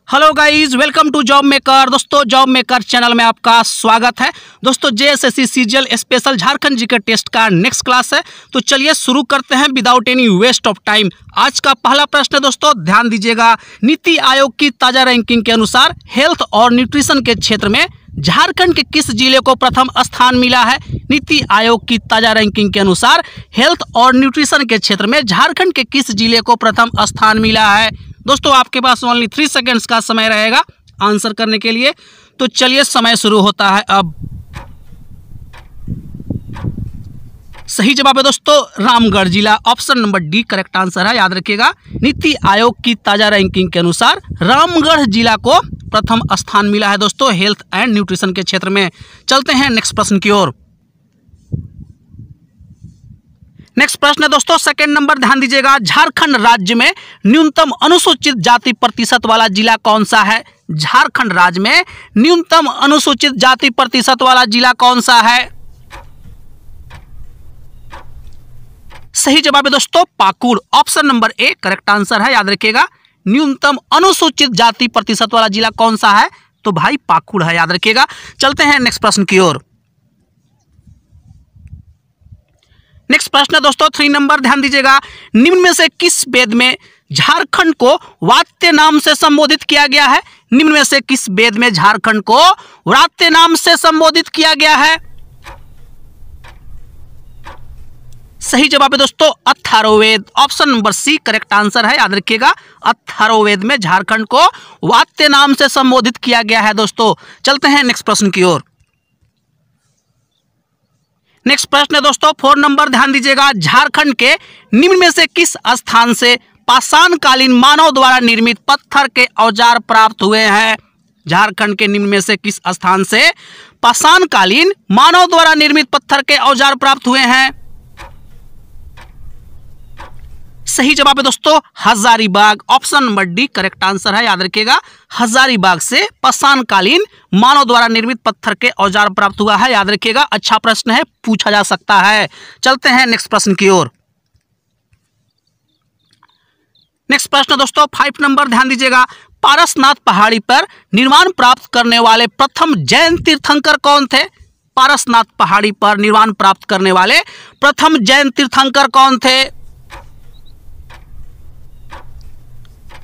Hello guys, welcome to job maker. दोस्तों, job maker channel में आपका स्वागत है। दोस्तों, JSSC CGL special Jharkhand GK test का नेक्स्ट क्लास है, तो चलिए शुरू करते हैं without any waste of time. आज का पहला प्रश्न है दोस्तों, ध्यान दीजिएगा। नीति आयोग की ताजा रैंकिंग के अनुसार हेल्थ और न्यूट्रिशन के क्षेत्र में झारखंड के किस जिले को प्रथम स्थान मिला है? नीति आयोग की ताजा रैंकिंग के अनुसार हेल्थ और न्यूट्रिशन के क्षेत्र में झारखंड के किस जिले को प्रथम स्थान मिला है? दोस्तों, आपके पास ओनली 3 सेकेंड्स का समय रहेगा आंसर करने के लिए, तो चलिए समय शुरू होता है अब। सही जवाब है दोस्तों रामगढ़ जिला। Option number D correct answer है, याद रखिएगा। नीति आयोग की ताजा रैंकिंग के अनुसार रामगढ़ जिला को प्रथम स्थान मिला है दोस्तों हेल्थ एंड न्यूट्रिशन के क्षेत्र में। चलते हैं नेक्स्ट प्रश्न की ओर। नेक्स्ट प्रश्न है दोस्तों सेकंड नंबर, ध्यान दीजिएगा। झारखंड राज्य में न्यूनतम अनुसूचित जाति प्रतिशत वाला जिला कौन सा है? झारखंड राज्य में न्यूनतम अनुसूचित जाति प्रतिशत वाला जिला कौन सा है? सही जवाब है दोस्तों Pakur. Option number A correct answer है, याद रखिएगा। न्यूनतम अनुसूचित जाति प्रतिशत वाला जिला कौन सा है? तो भाई पाकुड़ है, याद रखिएगा। चलते हैं नेक्स्ट प्रश्न की ओर। नेक्स्ट प्रश्न है दोस्तों 3 नंबर, ध्यान दीजिएगा। निम्न में से किस वेद में झारखंड को व्रात्य नाम से संबोधित किया गया है? निम्न में से किस वेद में झारखंड को व्रात्य नाम से संबोधित किया गया है? सही जवाब है दोस्तों Atharvaveda. Option number C correct answer है, याद रखिएगा। अथर्ववेद में झारखंड को व्रात्य नाम से संबोधित किया गया है दोस्तों। चलते हैं नेक्स्ट प्रश्न की ओर। नेक्स्ट प्रश्न है दोस्तों 4 नंबर, ध्यान दीजिएगा। झारखंड के निम्न में से किस स्थान से पाषाणकालीन मानव द्वारा निर्मित पत्थर के औजार प्राप्त हुए हैं? झारखंड के निम्न में से किस स्थान से पाषाणकालीन मानव द्वारा निर्मित पत्थर के औजार प्राप्त हुए हैं? सही जवाब है दोस्तों Hazaribagh. Option number D correct answer है, याद रखिएगा। हजारीबाग से पाषाणकालीन मानव द्वारा निर्मित पत्थर के औजार प्राप्त हुआ है, याद रखिएगा। अच्छा प्रश्न है, पूछा जा सकता है। चलते हैं नेक्स्ट प्रश्न की ओर। नेक्स्ट प्रश्न दोस्तों 5 नंबर, ध्यान दीजिएगा। पारसनाथ पहाड़ी पर निर्वाण प्राप्त करने वाले प्रथम जैन तीर्थंकर कौन थे? पारसनाथ पहाड़ी पर निर्वाण प्राप्त करने वाले प्रथम जैन तीर्थंकर कौन थे?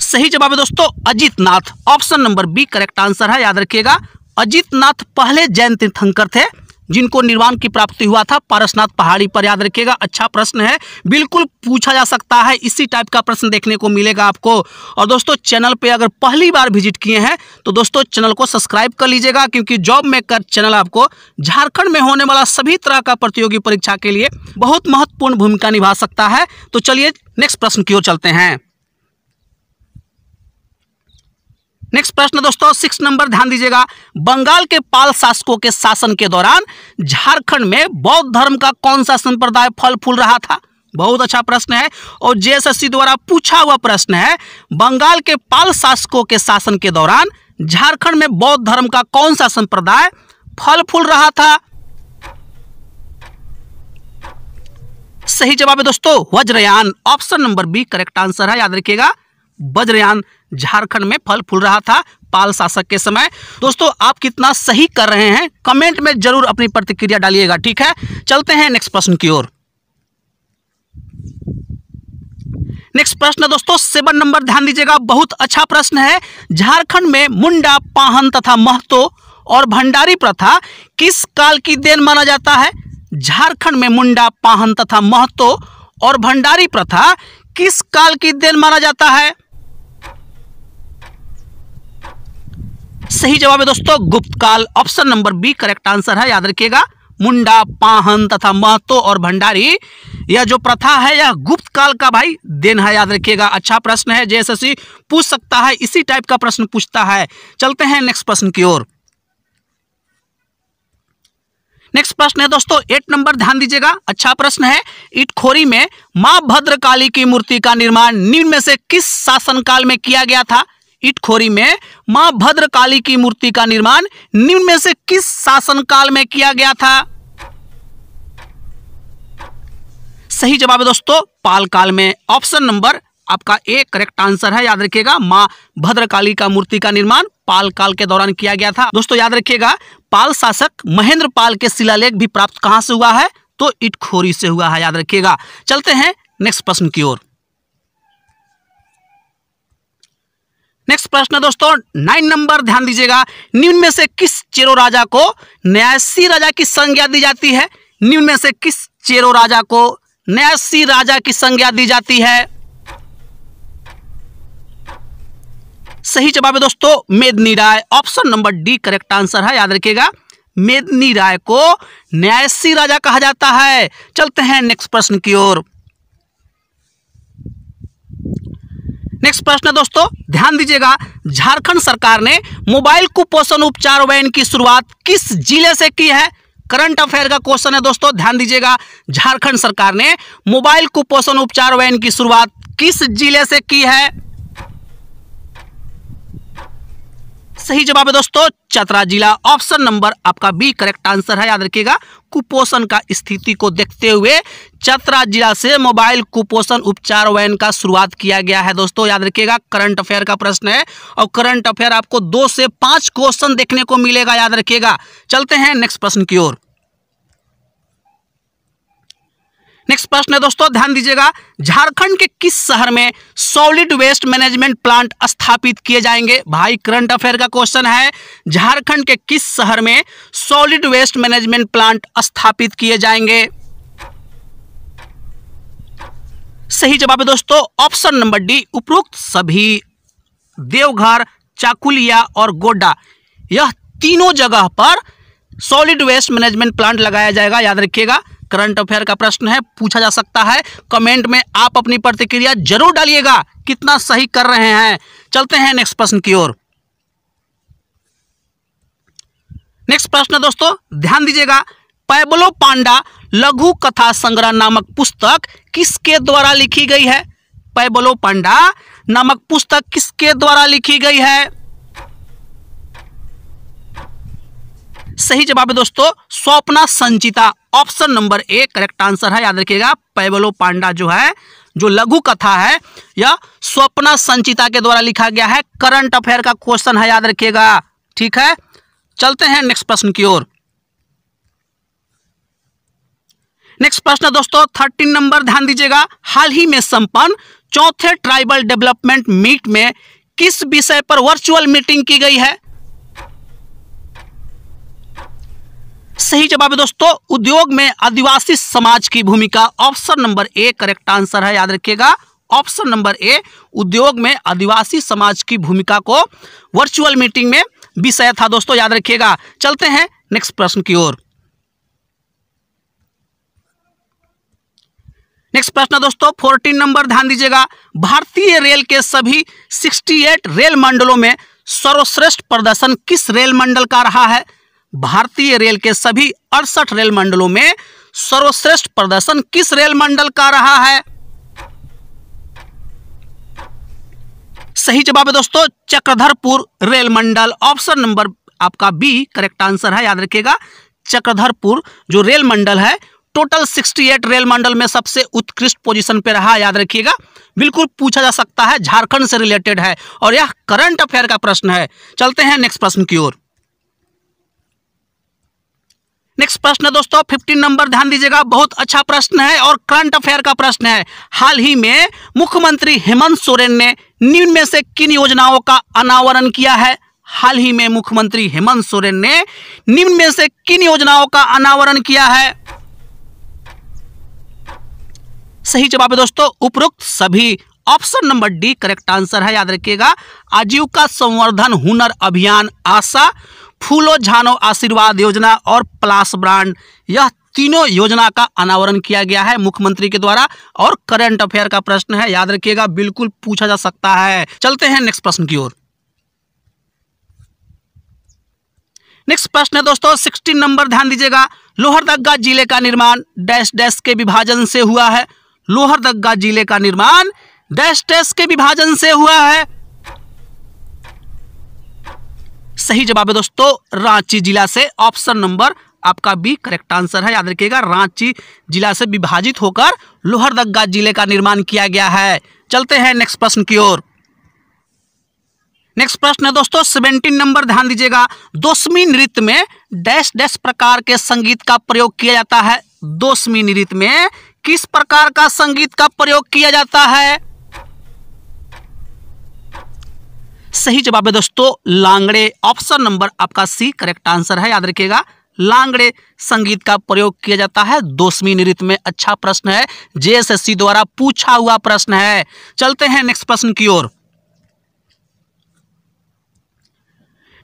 सही जवाब है दोस्तों Ajitnath. Option number B correct answer है, याद रखिएगा। अजितनाथ पहले जैन तीर्थंकर थे जिनको निर्वाण की प्राप्ति हुआ था पारसनाथ पहाड़ी पर, याद रखिएगा। अच्छा प्रश्न है, बिल्कुल पूछा जा सकता है। इसी टाइप का प्रश्न देखने को मिलेगा आपको। और दोस्तों, चैनल पे अगर पहली बार विजिट किए हैं तो दोस्तों चैनल को सब्सक्राइब कर लीजिएगा, क्योंकि जॉब मेकर चैनल आपको झारखंड में होने वाला सभी तरह का प्रतियोगी परीक्षा के लिए बहुत महत्वपूर्ण भूमिका निभा सकता है। तो चलिए नेक्स्ट प्रश्न की ओर चलते हैं। नेक्स्ट प्रश्न दोस्तों 6 नंबर, ध्यान दीजिएगा। बंगाल के पाल शासकों के शासन के दौरान झारखंड में बौद्ध धर्म का कौन सा संप्रदाय फल फूल रहा था? बहुत अच्छा प्रश्न है और जेएसएससी द्वारा पूछा हुआ प्रश्न है। बंगाल के पाल शासकों के शासन के दौरान झारखंड में बौद्ध धर्म का कौन सा संप्रदाय फल फूल रहा था? सही जवाब है दोस्तों Vajrayana. Option number B correct answer है, याद रखिएगा। वज्रयान झारखंड में फल फूल रहा था पाल शासक के समय। दोस्तों, आप कितना सही कर रहे हैं कमेंट में जरूर अपनी प्रतिक्रिया डालिएगा, ठीक है। चलते हैं नेक्स्ट प्रश्न की ओर। नेक्स्ट प्रश्न दोस्तों 7 नंबर, ध्यान दीजिएगा। बहुत अच्छा प्रश्न है। झारखंड में मुंडा, पाहन तथा महतो और भंडारी प्रथा किस काल की देन माना जाता है? झारखंड में मुंडा, पाहन तथा महतो और भंडारी प्रथा किस काल की देन माना जाता है? सही जवाब है दोस्तों गुप्त काल। Option number B correct answer है, याद रखिएगा। मुंडा, पाहन तथा महतो और भंडारी यह जो प्रथा है यह गुप्त काल का भाई देन है, याद रखिएगा। अच्छा प्रश्न है, जेएसएससी पूछ सकता है, इसी टाइप का प्रश्न पूछता है। चलते हैं नेक्स्ट प्रश्न की ओर। नेक्स्ट प्रश्न है दोस्तों 8 नंबर, ध्यान दीजिएगा। अच्छा प्रश्न है। इटखोरी में मां भद्रकाली की मूर्ति का निर्माण निम्न में से किस शासनकाल में किया गया था? इटखोरी में मां भद्रकाली की मूर्ति का निर्माण निम्न में से किस शासनकाल में किया गया था? सही जवाब है दोस्तों पाल काल में। ऑप्शन नंबर आपका ए करेक्ट आंसर है। याद रखिएगा, मां भद्रकाली का मूर्ति का निर्माण पाल काल के दौरान किया गया था। दोस्तों याद रखिएगा, पाल शासक महेंद्र पाल के शिलालेख भी प्राप्त कहां से हुआ है? तो इटखोरी से हुआ है। याद रखिएगा। चलते हैं नेक्स्ट प्रश्न की ओर। नेक्स्ट प्रश्न दोस्तों 9 नंबर, ध्यान दीजिएगा। निम्न में से किस चेरो राजा को न्यासी राजा की संज्ञा दी जाती है? निम्न में से किस चेरो राजा को न्यासी राजा की संज्ञा दी जाती है? सही जवाब है दोस्तों Medini Rai. Option number D correct answer है। याद रखिएगा, मेदिनी राय को न्यासी राजा कहा जाता है। चलते हैं नेक्स्ट प्रश्न की ओर। नेक्स्ट प्रश्न दोस्तों ध्यान दीजिएगा, झारखंड सरकार ने मोबाइल कुपोषण उपचार वैन की शुरुआत किस जिले से की है? करंट अफेयर का क्वेश्चन है दोस्तों, ध्यान दीजिएगा। झारखंड सरकार ने मोबाइल कुपोषण उपचार वैन की शुरुआत किस जिले से की है? सही जवाब है दोस्तों चतरा जिला। ऑप्शन नंबर आपका बी करेक्ट आंसर है। याद रखिएगा, कुपोषण का स्थिति को देखते हुए चतरा जिला से मोबाइल कुपोषण उपचार वैन का शुरुआत किया गया है। दोस्तों याद रखिएगा, करंट अफेयर का प्रश्न है और करंट अफेयर आपको 2 से 5 क्वेश्चन देखने को मिलेगा। याद रखिएगा। चलते हैं नेक्स्ट प्रश्न की ओर। नेक्स्ट प्रश्न है दोस्तों, ध्यान दीजिएगा, झारखंड के किस शहर में सॉलिड वेस्ट मैनेजमेंट प्लांट स्थापित किए जाएंगे? भाई करंट अफेयर का क्वेश्चन है, झारखंड के किस शहर में सॉलिड वेस्ट मैनेजमेंट प्लांट स्थापित किए जाएंगे? सही जवाब है दोस्तों ऑप्शन नंबर डी, उपरोक्त सभी देवघर, चाकुलिया और गोड्डा, यह तीनों जगह पर सॉलिड वेस्ट मैनेजमेंट प्लांट लगाया जाएगा। याद रखिएगा, करंट अफेयर का प्रश्न है, पूछा जा सकता है। कमेंट में आप अपनी प्रतिक्रिया जरूर डालिएगा, कितना सही कर रहे हैं। चलते हैं नेक्स्ट प्रश्न की ओर। नेक्स्ट प्रश्न दोस्तों ध्यान दीजिएगा, पैबलो पांडा लघु कथा संग्रह नामक पुस्तक किसके द्वारा लिखी गई है? पैबलो पांडा नामक पुस्तक किसके द्वारा लिखी गई है? सही जवाब है दोस्तों Swapna Sanchita. Option number A correct answer है। याद रखिएगा, पैबलो पांडा जो है, जो लघु कथा है, यह स्वप्ना संचिता के द्वारा लिखा गया है। करंट अफेयर का क्वेश्चन है, याद रखिएगा। ठीक है, चलते हैं नेक्स्ट प्रश्न की ओर। नेक्स्ट प्रश्न दोस्तों 13 नंबर, ध्यान दीजिएगा, हाल ही में संपन्न 4थे ट्राइबल डेवलपमेंट मीट में किस विषय पर वर्चुअल मीटिंग की गई है? सही जवाब है दोस्तों उद्योग में आदिवासी समाज की भूमिका। Option number A correct answer है। याद रखिएगा, ऑप्शन नंबर ए, उद्योग में आदिवासी समाज की भूमिका को वर्चुअल मीटिंग में विषय था। दोस्तों याद रखिएगा। चलते हैं नेक्स्ट प्रश्न की ओर। नेक्स्ट प्रश्न दोस्तों 14 नंबर, ध्यान दीजिएगा, भारतीय रेल के सभी 68 रेल मंडलों में सर्वश्रेष्ठ प्रदर्शन किस रेल मंडल का रहा है? भारतीय रेल के सभी 68 रेल मंडलों में सर्वश्रेष्ठ प्रदर्शन किस रेल मंडल का रहा है? सही जवाब है दोस्तों चक्रधरपुर रेल मंडल। ऑप्शन नंबर आपका बी करेक्ट आंसर है। याद रखिएगा, चक्रधरपुर जो रेल मंडल है टोटल 68 रेल मंडल में सबसे उत्कृष्ट पोजीशन पे रहा। याद रखिएगा, बिल्कुल पूछा जा सकता है, झारखंड से रिलेटेड है और यह करंट अफेयर का प्रश्न है। चलते हैं नेक्स्ट प्रश्न की ओर। नेक्स्ट प्रश्न दोस्तों 15 नंबर, ध्यान दीजिएगा, बहुत अच्छा प्रश्न है और करंट अफेयर का प्रश्न है। हाल ही में मुख्यमंत्री हेमंत सोरेन ने निम्न में से किन योजनाओं का अनावरण किया है? हाल ही में मुख्यमंत्री हेमंत सोरेन ने निम्न में से किन योजनाओं का अनावरण किया है? सही जवाब है दोस्तों उपरोक्त सभी। Option number D correct answer है। याद रखिएगा, आजीविका संवर्धन हुनर अभियान, आशा, फूलो झानो आशीर्वाद योजना और प्लास ब्रांड, यह तीनों योजना का अनावरण किया गया है मुख्यमंत्री के द्वारा और करंट अफेयर का प्रश्न है। याद रखिएगा, बिल्कुल पूछा जा सकता है। चलते हैं नेक्स्ट प्रश्न की ओर। नेक्स्ट प्रश्न है दोस्तों 16 नंबर, ध्यान दीजिएगा, लोहरदगा जिले का निर्माण डैश डैश के विभाजन से हुआ है? लोहरदगा जिले का निर्माण डैश डैश के विभाजन से हुआ है? सही जवाब है दोस्तों रांची जिला से। ऑप्शन नंबर आपका बी करेक्ट आंसर है। याद रखिएगा, रांची जिला से विभाजित होकर लोहरदगा जिले का निर्माण किया गया है। चलते हैं नेक्स्ट प्रश्न की ओर। नेक्स्ट प्रश्न है दोस्तों 17 नंबर, ध्यान दीजिएगा। दोस्मी नृत्य में डैश डैश प्रकार के संगीत का प्रयोग किया जाता है। दोस्मी नृत्य में किस प्रकार का संगीत का प्रयोग किया जाता है? सही जवाब है दोस्तों लांगड़े। ऑप्शन नंबर आपका सी करेक्ट आंसर है, याद रखिएगा। लांगड़े संगीत का प्रयोग किया जाता है दोस्मी नृत्य में। अच्छा प्रश्न है, जेएसएससी द्वारा पूछा हुआ प्रश्न है। चलते हैं नेक्स्ट प्रश्न की ओर।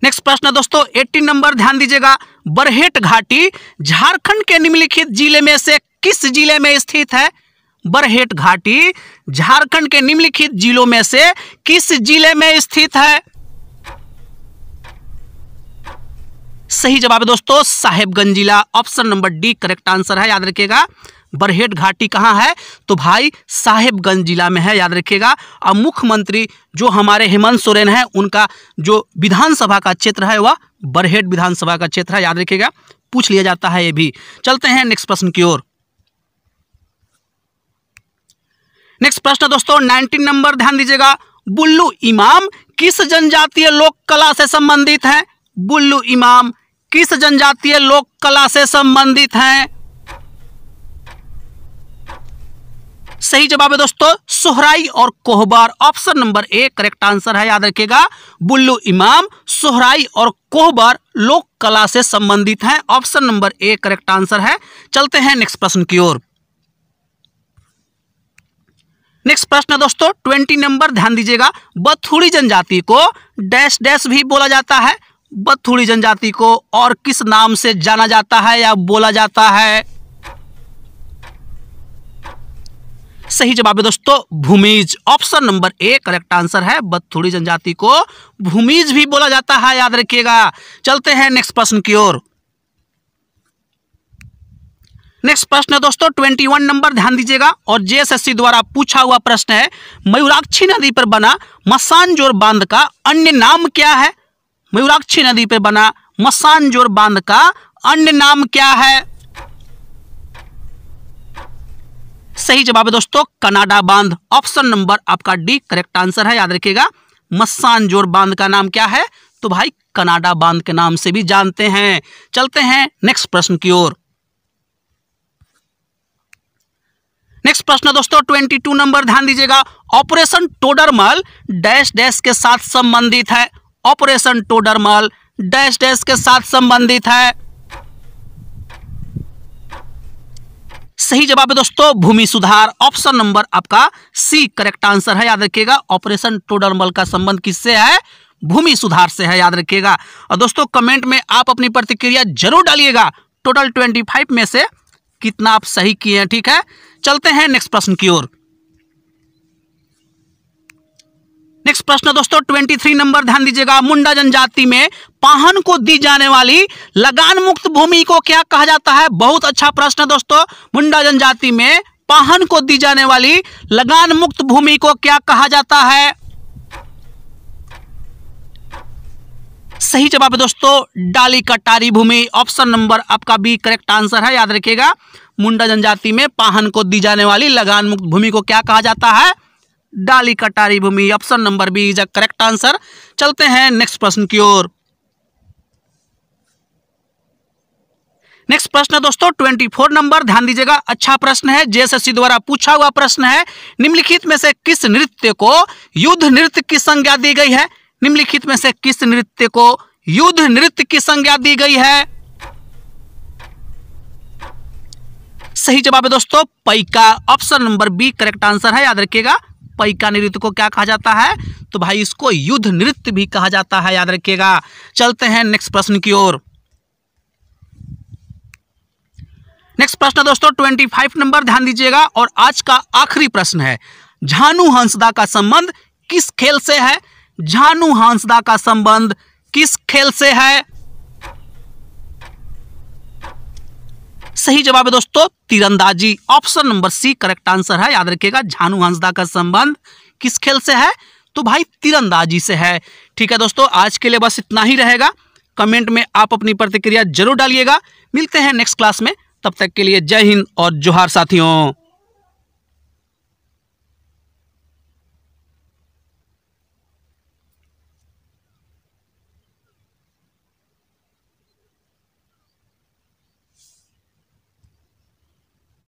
नेक्स्ट प्रश्न है दोस्तों 18 नंबर, ध्यान दीजिएगा। बरहेट घाटी झारखंड के निम्नलिखित जिले में से किस जिले में स्थित है? बरहेट घाटी झारखंड के निम्नलिखित जिलों में से किस जिले में स्थित है? सही जवाब है दोस्तों साहेबगंज जिला। Option number D correct answer है, याद रखिएगा। बरहेट घाटी कहाँ है? तो भाई साहेबगंज जिला में है, याद रखिएगा। और मुख्यमंत्री जो हमारे हेमंत सोरेन है, उनका जो विधानसभा का क्षेत्र है वह बरहेट विधानसभा का क्षेत्र है, याद रखिएगा। पूछ लिया जाता है ये भी। चलते हैं नेक्स्ट प्रश्न की ओर। नेक्स्ट प्रश्न दोस्तों 19 नंबर, ध्यान दीजिएगा। बुल्लू इमाम किस जनजातीय लोक कला से संबंधित है? बुल्लू इमाम किस जनजातीय लोक कला से संबंधित हैं? सही जवाब है दोस्तों सोहराई और Kohbar. Option number A correct answer है, याद रखिएगा। बुल्लू इमाम सोहराई और कोहबर लोक कला से संबंधित हैं। Option number A correct answer है। चलते हैं नेक्स्ट प्रश्न की ओर। नेक्स्ट प्रश्न है दोस्तों 20 नंबर, ध्यान दीजिएगा। बथुड़ी जनजाति को डैश डैश भी बोला जाता है। बथुड़ी जनजाति को और किस नाम से जाना जाता है या बोला जाता है? सही जवाब है दोस्तों Bhumij. Option number A correct answer है। बथुड़ी जनजाति को भूमिज भी बोला जाता है, याद रखिएगा। चलते हैं नेक्स्ट प्रश्न की ओर। नेक्स्ट प्रश्न है दोस्तों 21 नंबर, ध्यान दीजिएगा। और जेएसएससी द्वारा पूछा हुआ प्रश्न है, मयूराक्षी नदी पर बना मसानजोर बांध का अन्य नाम क्या है? मयूराक्षी नदी पर बना मसानजोर बांध का अन्य नाम क्या है? सही जवाब है दोस्तों कनाडा बांध। ऑप्शन नंबर आपका डी करेक्ट आंसर है, याद रखिएगा। मसानजोर बांध का नाम क्या है? तो भाई कनाडा बांध के नाम से भी जानते हैं। चलते हैं नेक्स्ट प्रश्न की ओर। नेक्स्ट प्रश्न दोस्तों 22 नंबर, ध्यान दीजिएगा। ऑपरेशन टोडरमल डैश डैश के साथ संबंधित है। ऑपरेशन टोडरमल डैश डैश के साथ संबंधित है। सही जवाब है दोस्तों भूमि सुधार। ऑप्शन नंबर आपका सी करेक्ट आंसर है, याद रखिएगा। ऑपरेशन टोडरमल का संबंध किससे है? भूमि सुधार से है, याद रखिएगा। और दोस्तों कमेंट में आप अपनी प्रतिक्रिया जरूर डालिएगा। टोटल 25 में से कितना आप सही किए हैं, ठीक है। चलते हैं नेक्स्ट प्रश्न की ओर। नेक्स्ट प्रश्न दोस्तों 23 नंबर, ध्यान दीजिएगा। मुंडा जनजाति में पाहन को दी जाने वाली लगान मुक्त भूमि को क्या कहा जाता है? बहुत अच्छा प्रश्न दोस्तों। मुंडा जनजाति में पाहन को दी जाने वाली लगान मुक्त भूमि को क्या कहा जाता है? सही जवाब है दोस्तों डाली कटारी भूमि। ऑप्शन नंबर आपका बी करेक्ट आंसर है, याद रखिएगा। मुंडा जनजाति में पाहन को दी जाने वाली लगान मुक्त भूमि को क्या कहा जाता है? Dali Katari Bhumi. Option number B is a correct answer. चलते हैं नेक्स्ट प्रश्न की ओर। नेक्स्ट प्रश्न है दोस्तों 24 नंबर, ध्यान दीजिएगा। अच्छा प्रश्न है, जेएसएससी द्वारा पूछा हुआ प्रश्न है। निम्नलिखित में से किस नृत्य को युद्ध नृत्य की संज्ञा दी गई है? निम्नलिखित में से किस नृत्य को युद्ध नृत्य की संज्ञा दी गई है? सही जवाब है दोस्तों Paika. Option number B correct answer है, याद रखिएगा। पैका नृत्य को क्या कहा जाता है? तो भाई इसको युद्ध नृत्य भी कहा जाता है, याद रखिएगा। चलते हैं नेक्स्ट प्रश्न की ओर। नेक्स्ट प्रश्न दोस्तों 25 नंबर, ध्यान दीजिएगा। और आज का आखिरी प्रश्न है, झानु हंसदा का संबंध किस खेल से है? झानु हंसदा का संबंध किस खेल से है? सही जवाब है दोस्तों तीरंदाजी। Option number C correct answer है, याद रखिएगा। झानु हंसदा का संबंध किस खेल से है? तो भाई तीरंदाजी से है। ठीक है दोस्तों, आज के लिए बस इतना ही रहेगा। कमेंट में आप अपनी प्रतिक्रिया जरूर डालिएगा। मिलते हैं नेक्स्ट क्लास में, तब तक के लिए जय हिंद और जोहार साथियों।